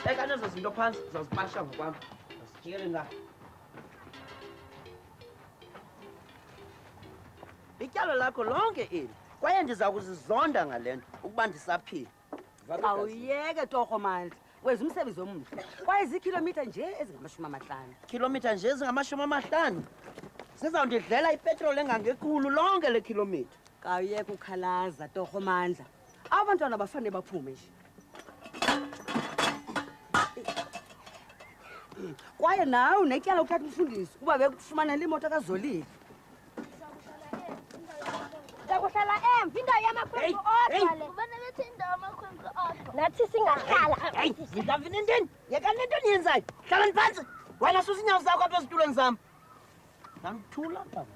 beka nezo zinto phansi uzazipasha ngokwami. Asijikele nga. Ityalo lakho lonke eli kwaye ndiza kuzizonda ngalento ukuba ndisaphila. Awuyeke torho mandla. Wenza umsebenzi omuhle. Kwaye zikilometer nje ezingama-50. Kilometer nje ezingama-50. Sizawundidlela ipetroli engangekhulu lonke le kilometer. Kawuyeke ukhalaza torho mandla. Abantwana bafane baphume nje. Kwaye nawe unetyala ukuthatha umfundisi kuba bekufumanela imoto kazolile. Kuhlala emva indawo yamakhwenkwe odwa le. Ubona bethi indawo yamakhwenkwe odwa. Nathi singahlala. Hey, ngidavini ndini. Yeka lento niyenzayo. Hlala phansi. Wena susa inyawo zakho apha esitulweni sami. Ngithula baba.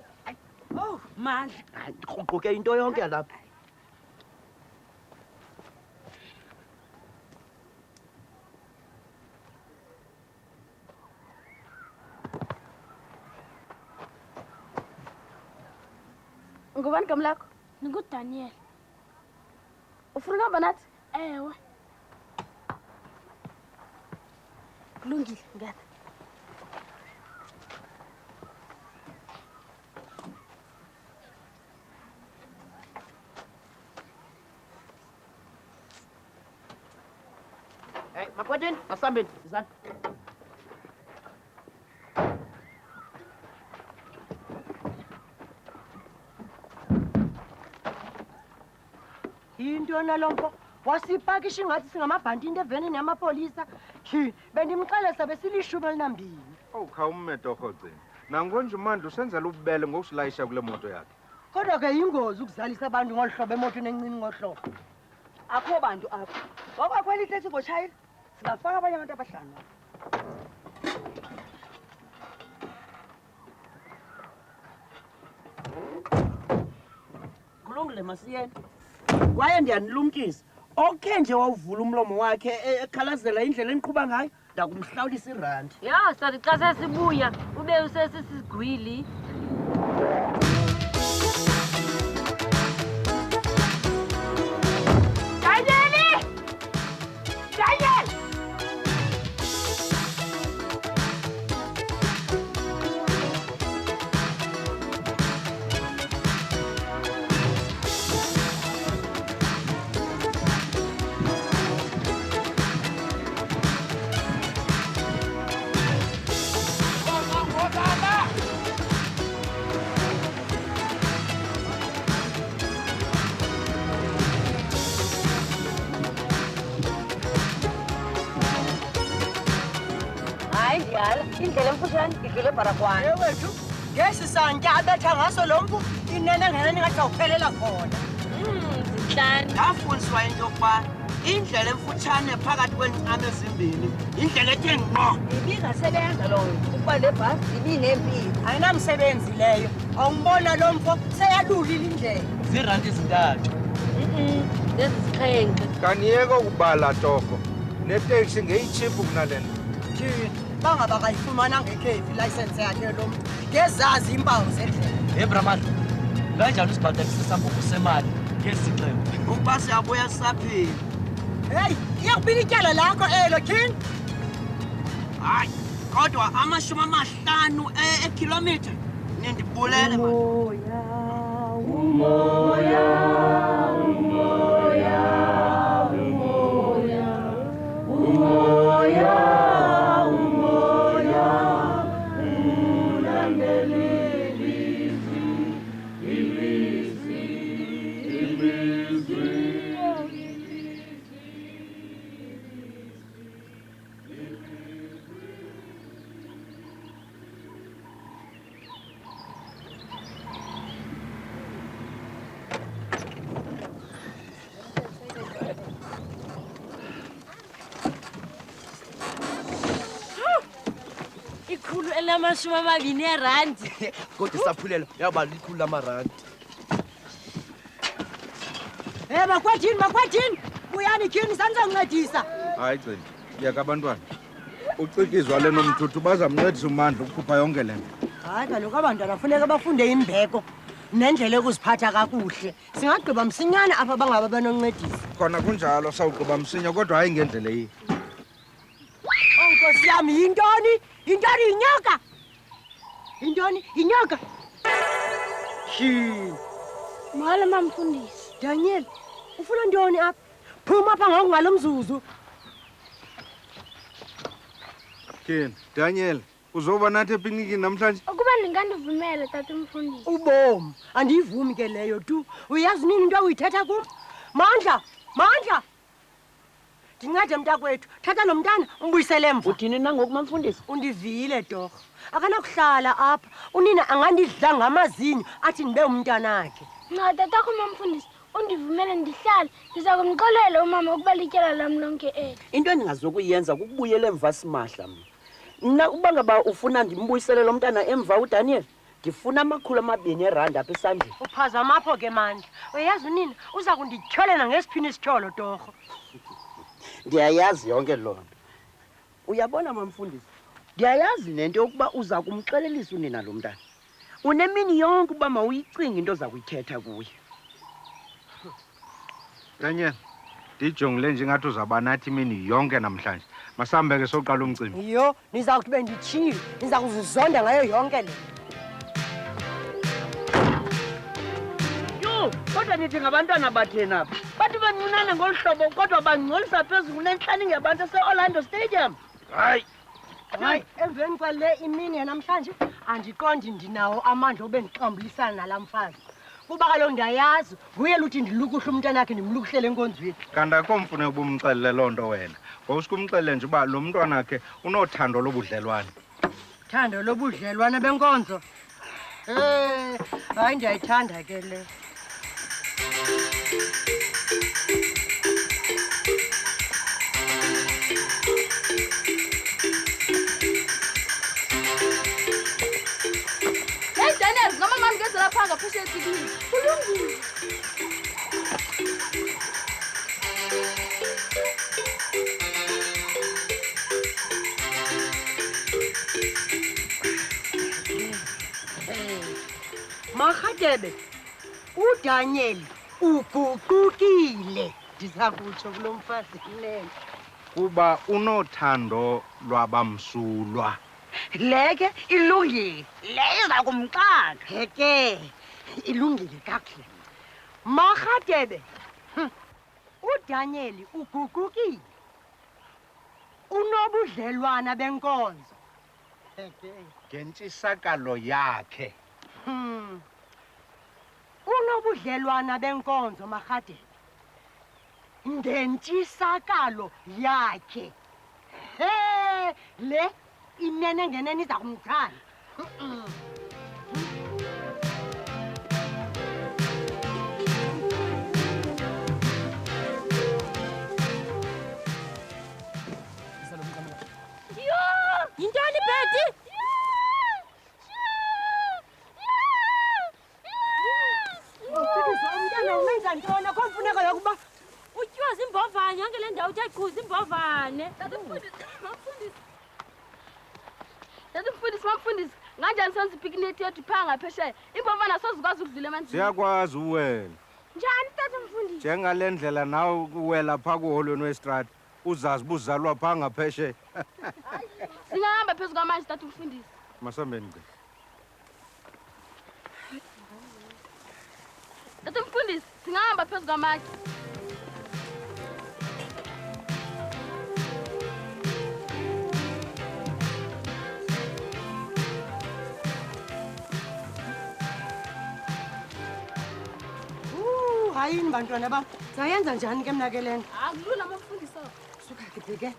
Oh, mandla. Hayi, uquke into yonke lapha. Ngubani igama lakho? NguDaniel. Ufuna ukuhamba nathi? Ewe. Kulungile, ngapha. Hey, makwetini, asambeni, izani. Into nalompo wasipakisha ngathi singamabhanti into evenini yamapolisa. Bendimxelesa besilishumi elinambini. Awukhawume torho gcina. Nangonje umandla usenzela ububele ngokusilayisha kule moto yakhe. Kodwa ke ingozi ukuzalisa abantu ngolhlobo emotweni encini ngohlobo. Akho bantu apha. Wakwakhwela iteksi ngotshayela. Singafaka abanye abantu abahlanu. Kulungile masiyeni. Kwaye ndiyanilumkisa. Okhe nje wawuvula umlomo wakhe ekhalazela indlela eniqhuba ngayo ndakumhlawulisa irandi. Ya, sari xa sesibuya ube usesisigwili. Indlela emfutshane idlule Barakwana. Ewethu, ngesi santya abetha ngaso lo mpu inene ngenene ngathi awuphelela khona. Zinhlanu. Ndafundiswa into yokuba indlela emfutshane phakathi kweencame ezimbini indlela ethe ngqo. Ibingasebenza loyo ukuba le bhasi ibinempilo. Ayinamsebenzi leyo. Awumbona lo mfo seyalulile indlela. Ziirandi ezintathu. Nezisixhenxe. Kaniyeke ukubala torho. Neteksi ngeyitshipu kunalena. Bangaba kayifumananga ikhefi license yakhe lo mntu ngezazi impawu zendlela. Ebramandla, kanjani usibhatalisa sambuku semali ngesixeko? Ukuba siyabuya sisaphila. Hey, iyakubila ityala lakho elo king. Hayi, kodwa 50 ekilometer nindibulele manje. Ikhulu elamashumi erandi. Kodwa isaphulela yaba likhulu lamarandi. Makwethini, buyani kini sanizongincedisa. Hayi gcina, yeka abantwana. Ucikizwa le nomthuthu bazamncedisa umandla ukukhupha yonke le nto. Hayi kaloku abantwana funeka bafunde imbeko nendlela yokuziphatha kakuhle. Singagqiba msinyane apha bangaba benoncedisa. Khona kunjalo sawugqiba msinya kodwa hayi ngendlela eyi. Nkosi yami yintoni? Yintoni inyoka? Yintoni inyoka? Shi. Molo mamfundisi. Daniel, ufuna ntoni apha? Phuma apha ngokungalomzuzu. Ken, Daniel, uzoba nathi epicnic namhlanje? Ukuba ndingandivumele tata umfundisi. Ubom, andiyivumi ke leyo tu. Uyazi nini into uyithetha kum? Mandla. Ndincede mntakwethu. Thatha lo mntana umbuyisele emva. Uthini na ngoku mamfundisi? Undivile torho. Akanakuhlala apha. Unina angandidla ngamazinyo athi ndibe umntanakhe. Nceda takho mamfundisi. Undivumele ndihlale. Ndiza kumxolela umama ukuba lityala lam lonke eli. Into endingazokuyenza kukubuyela emva simahla mna. Mna uba ngaba ufuna ndimbuyisele lo mntana emva uDaniel, ndifuna R200 apha esandleni. Uphazama apho ke mandla. Uyazi unina uza kundityholela ngesiphini isityholo torho. Ndiyayazi yonke loo nto. Uyabona mamfundisi, ndiyayazi nento yokuba uza kumxelelisa unina lo mntana. Unemini yonke uba mawuyicinga into oza kuyithetha kuye. Daniel, ndijongile nje ngathi uzaba nathi imini yonke namhlanje. Masambe ke soqala umcimbi. Yho, niza kuthi benditshile. Niza kuzizonda ngayo yonke le. Yho, kodwa nithi ngabantwana bathena apha. Bathi bancinane ngolu hlobo kodwa bangcolisa phezulu nentlani ngabantu ase-Orlando Stadium. Hayi. Hayi, emveni kwale imini yanamhlanje andiqondi ndinawo amandla obendixambulisana nala mfazi. Kuba kaloku ndiyayazi nguye luthi ndilukuhle umntanakhe ndimlukuhlele enkonzweni. Kanti akho mfuneko ubumxelele loo nto wena. Ngowusikumxelele nje uba lo mntwanakhe unothando lobudlelwane. Thando lobudlelwane benkonzo. Hayi ndiyayithanda ke le. Hey Daniel, noma mami ngezela phanga phesheya esikini. Kulungile. Marhadebe, uDaniel uguqukile. Ndiza kutsho kulo mfazi lento. Kuba unothando lwabamsulwa. Leke ilungile. Le iza kumxaka. Ke ilungile kakuhle. Marhadebe. uDaniel uguqukile. Unobudlelwana benkonzo. Ngentshisakalo yakhe. Unobudlelwana benkonzo Marhadebe. Ngentshisakalo yakhe. Le inene ngenene iza kumthanda. Yintoni Betty? Umntana umenza ntoni? Akho mfuneko yokuba Utyiwa zimbovane yonke le ndawo uthe qhu zimbovane. Mamfundisi, nganjani senza ipicnic yethu phaa ngaphesheya? Imbovane asozikwazi ukudlula emanzini. Siyakwazi uwela. Njani tata mfundisi? Njengale ndlela nawe uwela phaa kuholweni westrati uzazi buzalwa phaa ngaphesheya. Singahamba phezu kwamanzi tata mfundisi. Masambeni ke. Tata mfundisi, singahamba phezu kwamanzi. hayini bantwana bam. Sayenza njani ke mna ke lento? Akulula mamfundisi. Suka ke bheke.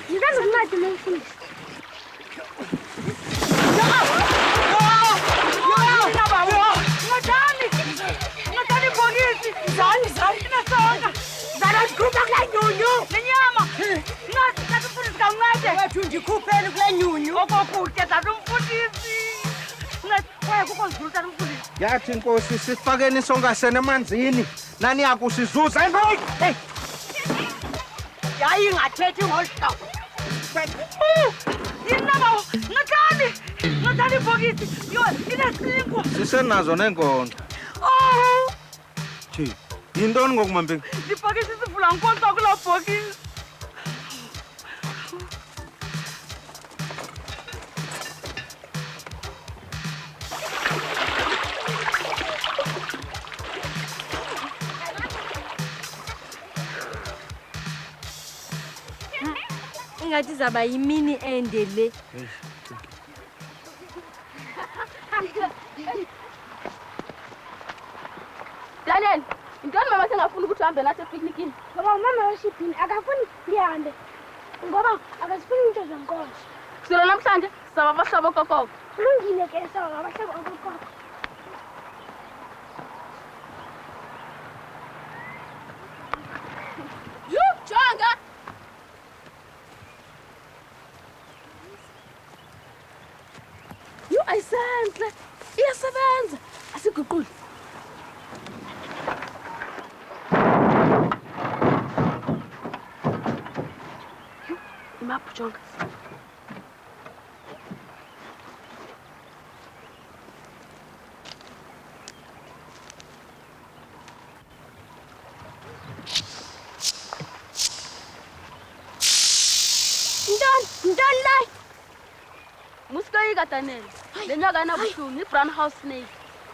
Yingazi kumadi mamfundisi. Ndikhupheni kule nyunyu Okokutya tatumfundisi. Kwaye kukho zidulu tatumfundisi. Yathi inkosi sifakeni songasene emanzini nani yakusizuza hey yayingathethi ngolu hlobo. Yinaba, ngathani ibhokisi. Yo, inesinkwa. sisenazo neenkondo Oh, Chief Yintoni ngoku Mampinga? Ndibhokisi sivula nkonzo kulaa bhokisi. Ingathi zaba yimini ende le. Daniel, intoni mama sengafuni ukuthi uhambe nathi epicnicini? Ngoba umama weshibhini akafuni ndihambe ngoba akazifuni into zenkonzo. Kusukela namhlanje saba abahlobo kokoko. Kulungile ke saba abahlobo kokoko. Jonga! Ayisenhle. Iyasebenza. Asiguqule. Imaphu Jonga. Ntoni la? Muskoyika Daniel. Le nyoka inabuhlungu, i-brown house snake.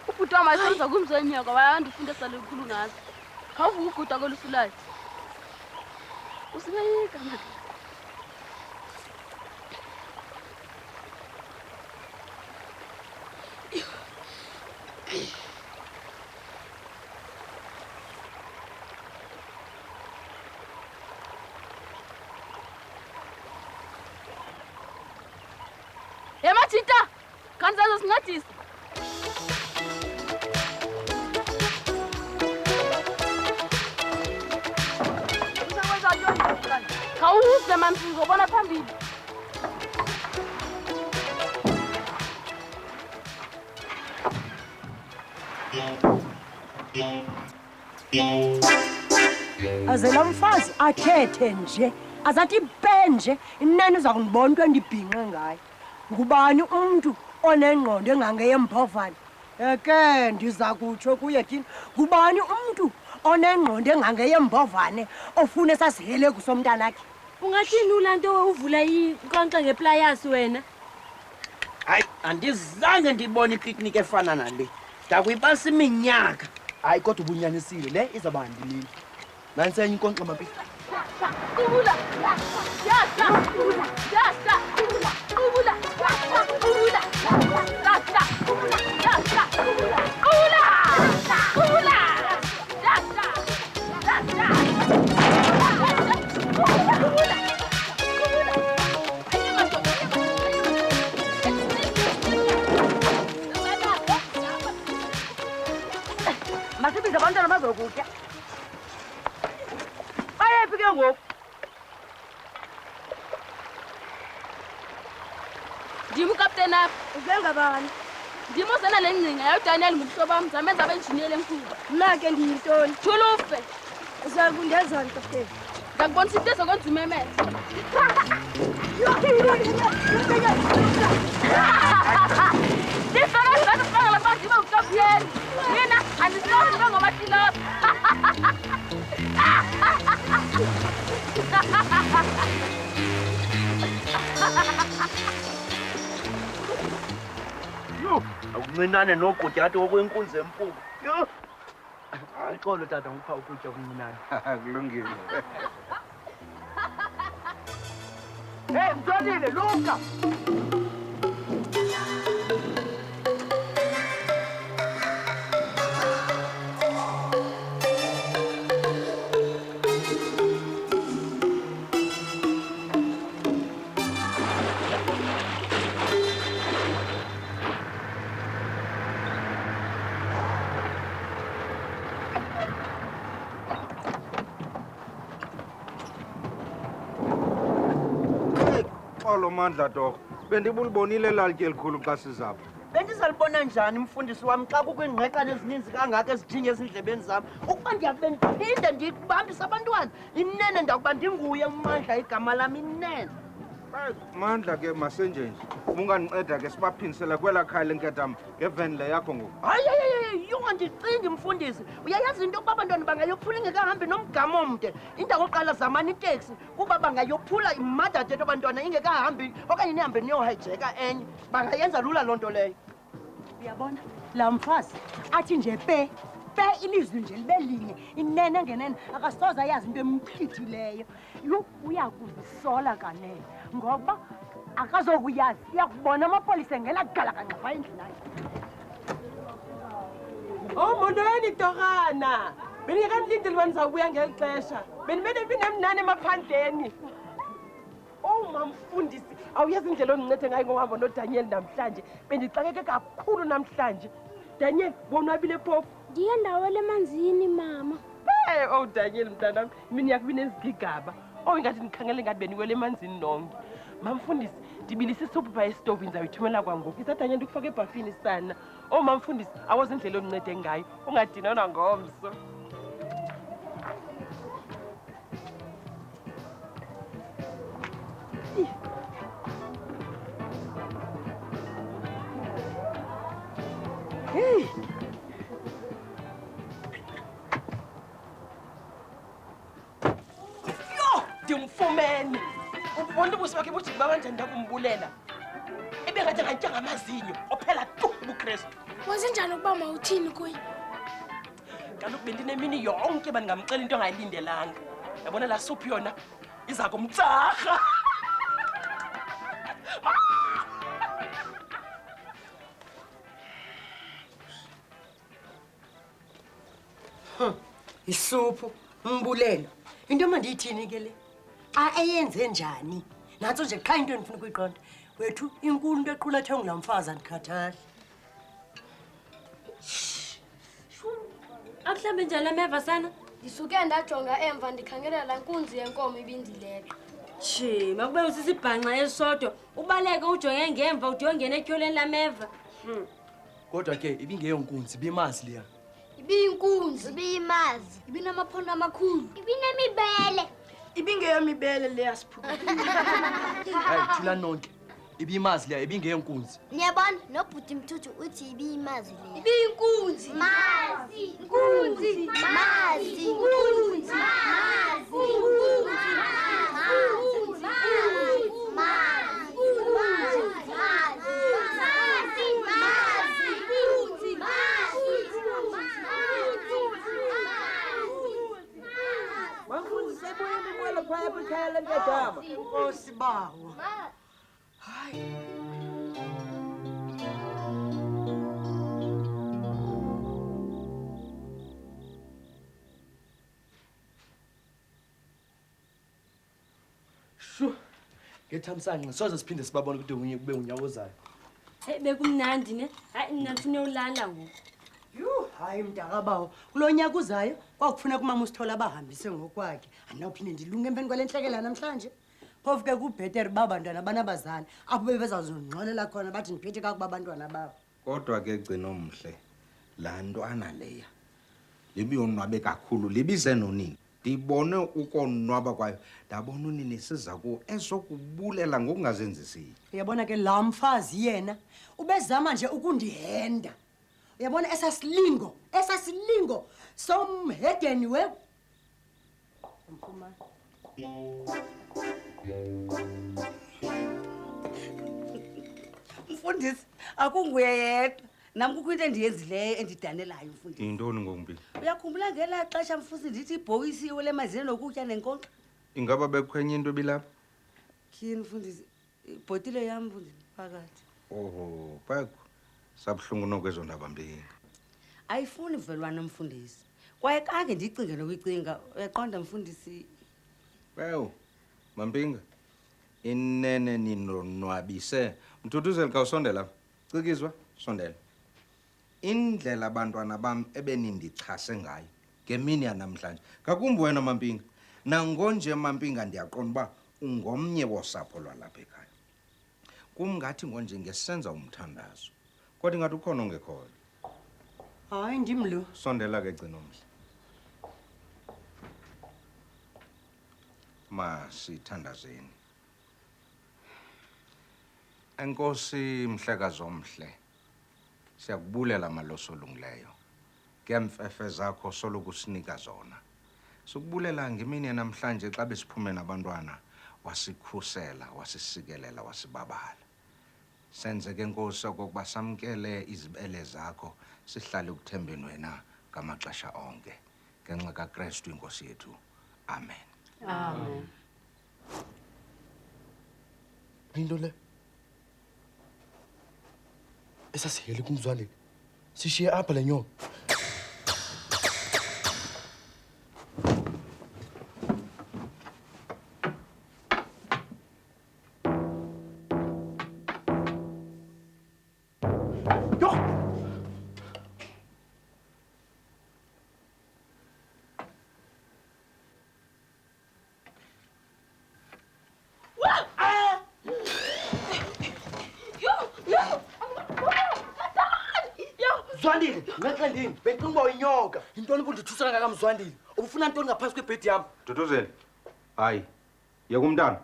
Ubhuti wami ayisenza kumzonyoka wayandifundisa lukhulu ngazo. Khawuvuka uguda kolusulayo. Usibeyika manje. Emathita, kanti azosincedisa. Khawuze mani sizobona phambili. Aze lo mfazi akhethe nje azathi benje inene uza kundibona into endibhinqe ngayo. Ngubani umuntu onengqondo engangeyembhovane? Eke ndiza kutsho kuye thina. Ngubani umuntu onengqondo engangeyembhovane ofuna esasihele kusomntanakhe? Ungathini ulanto uvula inkonxa ngeplayasi wena? Hayi, andizange ndibone ipicnic efana nale. Ndakuyipasa iminyaka. Hayi kodwa ubunyanisile le izaba ndilini. Nansi enye inkonxa Mampinga. Ubula. Yasa. Yasa. Ubula. Ubula. Yasa. Yasa. Ubula. Ubula. Yasa. Yasa. Masibize abantwana bazokutya. Bayephi ke ngoku? Ndim ukapteni apha. Uzenga bani? Ndim ozena le ngcinga yayoDaniel ngumhlobo wam zamenza abenjiniyeli enkulu. Mna ke ndiyintoni? Thulufe. Uzakundenzani kapteni? Ndakubonisa into ezokwenza umemele. Ndifana ngathi sibangela phansi ibe ngukapteni. Mina andisinawo ndibe ngomatilapha. Yo, akuncinane nogqutyathi okwenkunzi empuku. Yo. Ayixolo tata ngikupha ukutya okuncinane. Kulungile. Hey, Mthwanile, luka. Xolo Mandla torho. Bendibulibonile lalike elikhulu xa sizapha. Bendizalibona njani umfundisi wami xa kukho iingqekane ezininzi kangaka ezijinge ezindlebeni zam ukuba ndiyakube ndiphinde ndibambise abantwana inene ndakuba ndinguye uMandla igama lam inene. Mandla ke masenje nje. Ungandinceda ke sibaphindisele kwelaa khaya lenkedama ngeveni le yakho ngoku. Hayi Andicingi mfundisi. Uyayazi into yokuba abantwana bangayophula ingekahambi nomgama omde. Indawo oqala zamani iteksi kuba bangayophula imadathetho abantwana ingekahambi okanye nihambe niyohayijeka enye. Bangayenza lula loo nto leyo. Uyabona laa mfazi athi nje pe ilizwi nje libe linye inene ngenene akasoze ayazi into emchithileyo. Yho uya kuzisola kanene ngoba akazokuyazi iyakubona amapolisa engena gala kanqapha endlini yakhe. Oh, molweni torhana. Beningekandilindele uba ndizawubuya ngeli xesha. Bendimele binemnani emaphandleni. Oh, mamfundisi, awuyazi indlela ondincede ngayo ngohamba noDaniel namhlanje. Bendixakeke kakhulu namhlanje. Daniel, bonwabile phofu? Ndiye ndawela emanzini, mama. Hey, oh Daniel mntanam, imini yakho binezigigaba. Oh, ingathi ndikhangele ngathi beniwele emanzini nonke. Mamfundisi, ndibilisa isuphu phaa esitovu ndizawuyithumela kwangoku. Isadanye ndikufake ebhafini sana. Oh, mamfundisi, awazi indlela ondincede ngayo. Ungadinwa nangomso. Hey. Yo, ndimfumene. Ubona ubuso bakhe bujika kanjani ndakumbulela. Ebengathi ngatya ngamazinyo, ophela tu ubuKristu. Wazenjani ukuba mawuthini kuye? Kaloku bendinemini yonke bandingamcela into ongayilindelanga. Yabona laa suphu yona iza kumtsarha. Isuphu mbulelo into mandiyithini ke le xa eyenze njani nantso nje qha into endifuna ukuyiqonda wethu inkulu into equlethe ngulaa mfazi andikhathali. Akuhlambe njani ameva sana? Ndisuke ndajonga emva ndikhangela laa nkunzi yenkomo ibindileka. Shi, makube usisibhanqa esodwa. Ubaleke ujonge ngemva ude uyongena etyholeni lameva. Kodwa ke ibingeyonkunzi ibimazi leya. Ibiyinkunzi, ibiyimazi, ibinamaphondo amakhulu, ibinemibele. Ibingeyomibele leya siphuka. Hayi thula nonke. Ibimazi leya ibingeyonkunzi. Niyabona nobhuti Mthuthu uthi ibiyimazi leya. Ibiyinkunzi. Mazi, inkunzi, mazi, inkunzi, mazi, Osibawo. Hayi. Shu. Ngethamsanqa soze siphinde sibabone ukuthi kube unyawo zayo. Hey, bekumnandi ne? Hayi mina ngifuna ulala ngoku. Yho, hayi mntakabawo. Kulo nyaka uzayo kwakufuneka umama uSithola abahambise ngokwakhe. Andinawuphinde ndilunge empeni kwale ntlekela namhlanje. Phofu ke kubheteri babantwana banabazali apho bebezazongxolela khona bathi ndiphethe kakuba abantwana babo. Kodwa ke gcina omhle laa ntwana leya libiyonwabe kakhulu libize nonini. Ndibone ukonwaba kwayo ndabona unini siza kuwo esokubulela ngokungazenzisiyo. Uyabona ke laa mfazi yena ubezama nje ukundihenda. Uyabona esasilingo somhedeni we mfumana. Mfundisi akunguye yedwa nami kukho into endiyenzileyo endidanelayo mfundisi. Yintoni ngokumpilo? Uyakhumbula ngelaa xesha mfundisi ndithi ibhokisi iwele emazini nokutya nenkonkxa? Ingaba bekhwenye into ebilapha? Tyhini mfundisi, ibhotile yam mfundisi phakathi. Oho, phekho sabuhlungu nokwezo ndaba Mpinga. Ayifuni velwane mfundisi kwaye kange ndiyicinge nokuyicinga. Uyaqonda mfundisi? Ewu, Mampinga, inene ninonwabise. Mthuthuzeli khawusondela lapha. Cikizwa, sondela. Indlela abantwana bam ebenindichase ngayo ngemini yanamhlanje. Ngakumbi wena Mampinga. Nangonje Mampinga ndiyaqonda uba ungomnye wosapho lwalapha ekhaya. Kumngathi ngonje ngesenza umthandazo. Kodwa ingathi ukhona ongekhoyo. Hayi ndimlo. Sondela ke gcina omhle. Masithandazeni. Enkosi mhlekazi omhle. Siyakubulela maloso olungileyo. Ngeemfefe zakho soloku sinika zona. Sikubulela ngemini namhlanje xa besiphume nabantwana wasikhusela, wasisikelela, wasibabala. Senze ke Nkosi okokuba samkele izibele zakho sihlale ukuthembeni wena ngamaxesha onke. Ngenxa kaKristu inkosi yethu. Amen. Amen. Into le esasiheli kumzwandile sishiye apha le nyoka. Mzwandile, ngeqendini, bendicinga uba uyinyoka. Yintoni ubundithusana kangaka Mzwandile? Ubufuna ntoni ngaphantsi kwebhedi yam? Duduzeni. Hayi. Yeka umntana.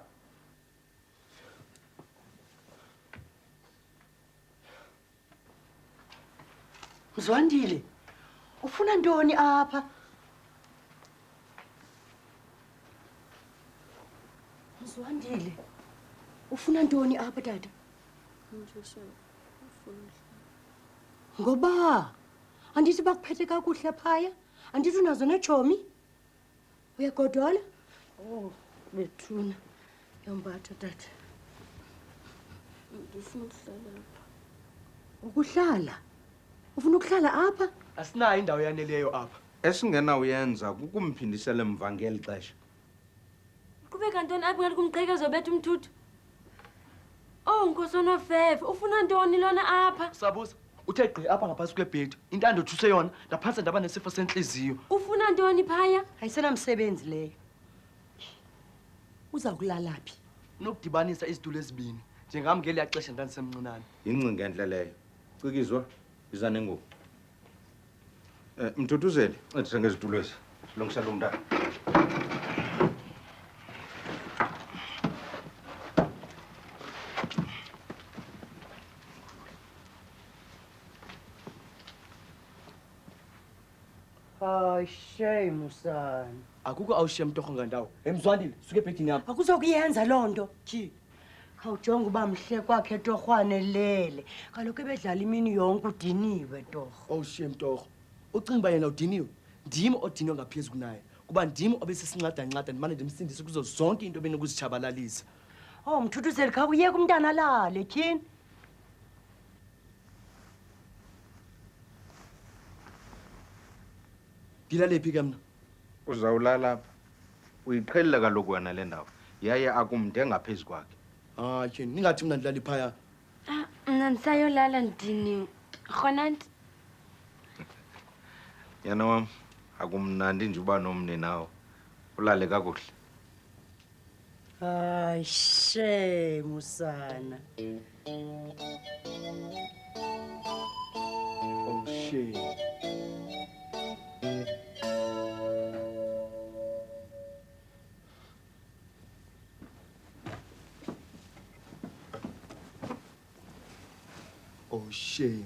Mzwandile, ufuna ntoni apha? Mzwandile, ufuna ntoni apha tata? Ngoba andithi bakuphethe kakuhle phaya? Andithi unazo neetshomi? Uyagodola? Oh, bethuna. Yombatha tata. Ndifuna ukuhlala apha. Ukuhlala? Ufuna ukuhlala apha? Asinayo indawo yaneleyo apha. Esingenawuyenza kukumphindisela emva ngeli xesha. Qhubeka ntoni apha ngathi kumqhekezo bethu umthuthu? Oh, Nkosi oNofefe, ufuna ntoni lona apha? Sabuza, uthe gqi apha ngaphantsi kwebhedi. Into andothuse yona, ndaphantse ndaba nesifo sentliziyo. Ufuna ntoni phaya? Ayisenamsebenzi leyo. Uza kulala phi? Unokudibanisa izitulo ezibini. Njengam ngeliya xesha ndandisemncinane. Yingcinga entle leyo. Cikizwa, yiza nengubo. Mthuthuzeli, ncedisa ngezitulo ezi. Silungisela umntana. Hayi, shame usana. Akukho awushiye mtorho ngandawo. Mzwandile, suke ebhedini yam. Akuzokuyenza loo nto. Tyhi. Khawujonga uba mhle kwakhe torhwane lele. Kaloku ebedlala imini yonke udiniwe torho. Awushiye mtorho. Ucinga uba yena udiniwe? Ndim odiniwe ngaphezu kunaye. Kuba ndim obesisincada-ncada ndimane ndimsindise kuzo zonke into ebenokuzitshabalalisa. Oh, Mthuthuzeli, khawuyeka umntana alale, tyhini. Ndilale phi ke mna? Uzawulala apha. Uyiqhelile kaloku wena le ndawo. Yaye akumde ngaphezu kwakhe. Hayi, tyhini, ningathi mna ndilala phaya. Mna ndisayolala ndidiniwe. Rhonanti. Yana wam, akumnandi nje uba nomni nawe. Ulale kakuhle. Hayi, shame usana. Oh, shame. Oh, shame.